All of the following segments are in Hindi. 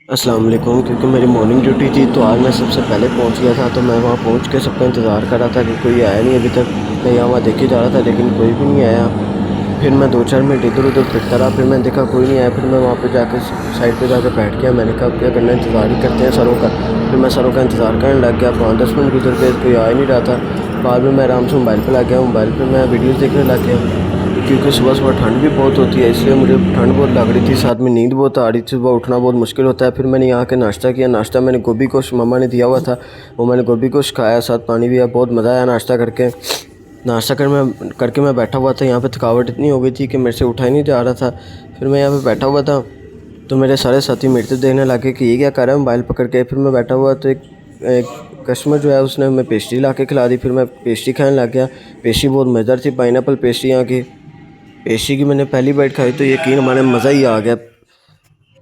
अस्सलाम वालेकुम। क्योंकि मेरी मॉर्निंग ड्यूटी थी तो आज मैं सबसे पहले पहुंच गया था। तो मैं वहां पहुंच के सबका इंतज़ार कर रहा था कि कोई आया नहीं अभी तक। मैं यहाँ वहाँ देखे जा रहा था लेकिन कोई भी नहीं आया। फिर मैं 2-4 मिनट इधर उधर फिरता रहा, फिर मैं देखा कोई नहीं आया। फिर मैं वहाँ पे जाकर साइड पे जाकर बैठ गया। मैंने कहा अब क्या करना है, इंतज़ार ही करते हैं सरों का। फिर मैं सरों का इंतज़ार करने लग गया। 5-10 मिनट गुजर गए, कोई आ ही नहीं रहा था। बाद में मैं आराम से मोबाइल पर लग गया। मोबाइल पर मैं वीडियोज़ देखने लग गया। क्योंकि सुबह सुबह ठंड भी बहुत होती है, इसलिए मुझे ठंड बहुत लग रही थी, साथ में नींद बहुत आ रही थी। सुबह उठना बहुत मुश्किल होता है। फिर मैंने यहाँ के नाश्ता किया। नाश्ता मैंने गोभी गोश्त मम्मा ने दिया हुआ था, वो मैंने गोभी गोश्त खाया, साथ पानी पिया। बहुत मज़ा आया नाश्ता करके। नाश्ता करके मैं बैठा हुआ था। यहाँ पे थकावट इतनी हो गई थी कि मेरे से उठा ही नहीं जा रहा था। फिर मैं यहाँ पे बैठा हुआ था तो मेरे सारे साथी मेरे से देखने लगे कि ये क्या कर रहा है मोबाइल पकड़ के। फिर मैं बैठा हुआ तो एक कस्टमर जो है उसने हमें पेस्ट्री ला के खिला दी। फिर मैं पेस्ट्री खाने लग गया। पेस्ट्री बहुत मज़ेदार थी, पाइनएप्पल पेस्ट्री यहाँ की। पेस्ट्री की मैंने पहली बाइट खाई तो यकीन माने मज़ा ही आ गया।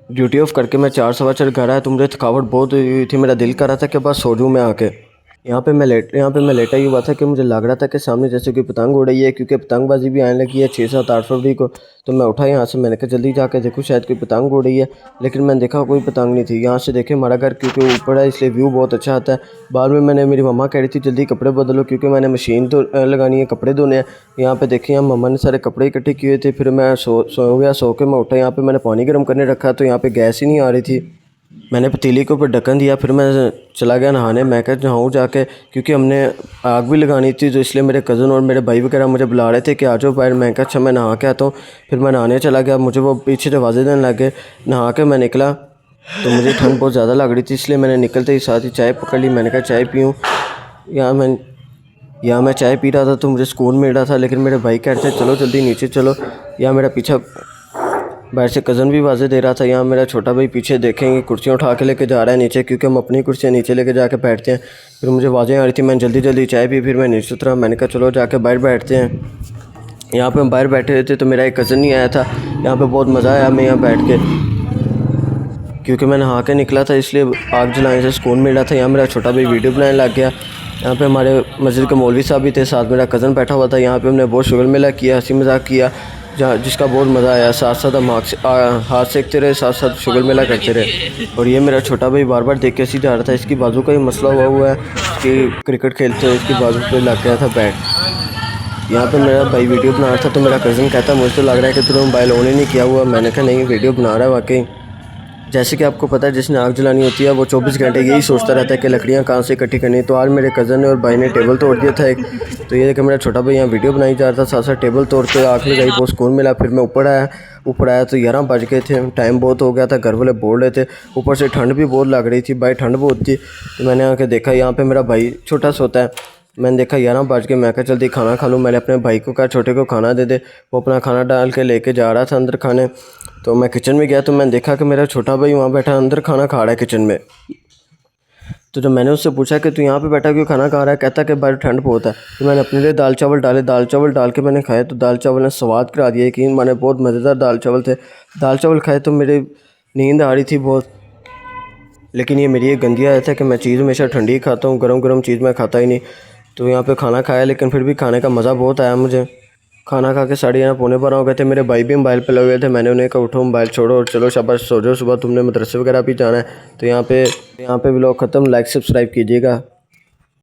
ड्यूटी ऑफ करके मैं 4 सवा 4 घर आया तो मुझे थकावट बहुत हुई थी। मेरा दिल कर रहा था कि बस सो जाऊँ मैं आके। यहाँ पे मैं लेटा ही हुआ था कि मुझे लग रहा था कि सामने जैसे कोई पतंग उड़ रही है, क्योंकि पतंगबाजी भी आने लगी है 6-7-8 फरवरी को। तो मैं उठा यहाँ से, मैंने कहा जल्दी जाके देखूँ शायद कोई पतंग उड़ रही है। लेकिन मैंने देखा कोई पतंग नहीं थी। यहाँ से देखे हमारा घर क्योंकि ऊपर है इसलिए व्यू बहुत अच्छा आता है। बाद में मेरी मम्मा कह रही थी जल्दी कपड़े बदलो क्योंकि मैंने मशीन तो लगानी है, कपड़े धोने हैं। यहाँ पे देखिए यहाँ मम्मा ने सारे कपड़े इकट्ठे किए थे। फिर मैं सो गया। सो के मैं उठा, यहाँ पे मैंने पानी गर्म करने रखा तो यहाँ पे गैस ही नहीं आ रही थी। मैंने पतीली के ऊपर ढक्कन दिया, फिर मैं चला गया नहाने। मैं कहा नहाऊँ जाके, क्योंकि हमने आग भी लगानी थी तो इसलिए मेरे कज़न और मेरे भाई वगैरह मुझे बुला रहे थे कि आ जाओ बाहर। मैं कहा अच्छा मैं नहा के आता हूँ। फिर मैं नहाने चला गया। मुझे वो पीछे से आवाज़ें देने लग गए। नहा के मैं निकला तो मुझे ठंड बहुत ज़्यादा लग रही थी, इसलिए मैंने निकलते ही साथ ही चाय पकड़ ली। मैंने कहा चाय पीऊँ। यहाँ मैं चाय पी रहा था तो मुझे सुकून मिल रहा था, लेकिन मेरे भाई कह रहे थे चलो जल्दी नीचे चलो। यहाँ मेरा पीछा बाहर से कज़न भी आवाज़ें दे रहा था। यहाँ मेरा छोटा भाई पीछे देखेंगे कुर्सियाँ उठा के लेके जा रहा है नीचे, क्योंकि हम अपनी कुर्सियाँ नीचे लेके जाके बैठते हैं। फिर मुझे आवाज़ें आ रही थी, मैंने जल्दी जल्दी चाय पी। फिर मैं नीचे उतरा। मैंने कहा चलो जाके बाहर बैठते हैं। यहाँ पे हम बाहर बैठे रहते तो मेरा एक कज़न नहीं आया था। यहाँ पे बहुत मज़ा आया हमें यहाँ बैठ के, क्योंकि मैं नहा के निकला था इसलिए आग जलाने से सुकून मिल रहा था। यहाँ मेरा छोटा भाई वीडियो बनाने लग गया। यहाँ पे हमारे मस्जिद के मौलवी साहब भी थे, साथ मेरा कज़न बैठा हुआ था। यहाँ पे हमने बहुत शुगर मेला किया, हंसी मजाक किया, जहाँ जिसका बहुत मज़ा आया। साथ साथ हम हाथ सेकते रहे, साथ साथ शुगर मेला करते रहे। और ये मेरा छोटा भाई बार बार देख के ऐसे जा रहा था। इसकी बाजू का ही मसला हुआ है कि क्रिकेट खेलते हुए इसकी बाजू पे लग गया था बैट। यहाँ पे मेरा भाई वीडियो बना रहा था तो मेरा कज़न कहता मुझे तो लग रहा है कि तूने मोबाइल ऑन ही नहीं किया हुआ। मैंने कहा नहीं, वीडियो बना रहा है वाकई। जैसे कि आपको पता है जिसने आग जलानी होती है वो 24 घंटे यही सोचता रहता है कि लकड़ियाँ कहाँ से इकट्ठी करनी। तो आज मेरे कज़न ने और भाई ने टेबल तोड़ दिया था एक। तो ये देखा मेरा छोटा भाई यहाँ वीडियो बनाई जा रहा था, साथ साथ टेबल तोड़ के आग लगाई, बहुत सुकून मिला। फिर मैं ऊपर आया तो 11 बज गए थे, टाइम बहुत हो गया था, घर वाले बोल रहे थे। ऊपर से ठंड भी बहुत लग रही थी भाई, ठंड बहुत थी। तो मैंने आके देखा यहाँ पर मेरा भाई छोटा सोता है। मैंने देखा 11 बज के, मैं कहा जल्दी खाना खा लूँ। मैंने अपने भाई को कहा छोटे को खाना दे दे। वो अपना खाना डाल के लेके जा रहा था अंदर खाने। तो मैं किचन में गया तो मैंने देखा कि मेरा छोटा भाई वहाँ बैठा अंदर खाना खा रहा है किचन में। तो जब मैंने उससे पूछा कि तू यहाँ पे बैठा क्यों खाना खा रहा है, कहता कि बाहर ठंड बहुत है। तो मैंने अपने लिए दाल चावल डाले, दाल चावल डाल के मैंने खाए तो दाल चावल ने स्वाद करा दिया। यकीन माने बहुत मज़ेदार दाल चावल थे। दाल चावल खाए तो मेरे नींद आ रही थी बहुत। लेकिन ये मेरी एक गंदी आदत है कि मैं चीज़ हमेशा ठंडी ही खाता हूँ, गरम गरम चीज़ मैं खाता ही नहीं। तो यहाँ पे खाना खाया, लेकिन फिर भी खाने का मज़ा बहुत आया मुझे। खाना खा के 11:30-12 हो गए थे। मेरे भाई भी मोबाइल पे लगे हुए थे। मैंने उन्हें कहा उठो मोबाइल छोड़ो और चलो शाबाश सो जाओ, सुबह तुमने मदरसे वगैरह भी जाना है। तो यहाँ पे व्लॉग ख़त्म। लाइक सब्सक्राइब कीजिएगा।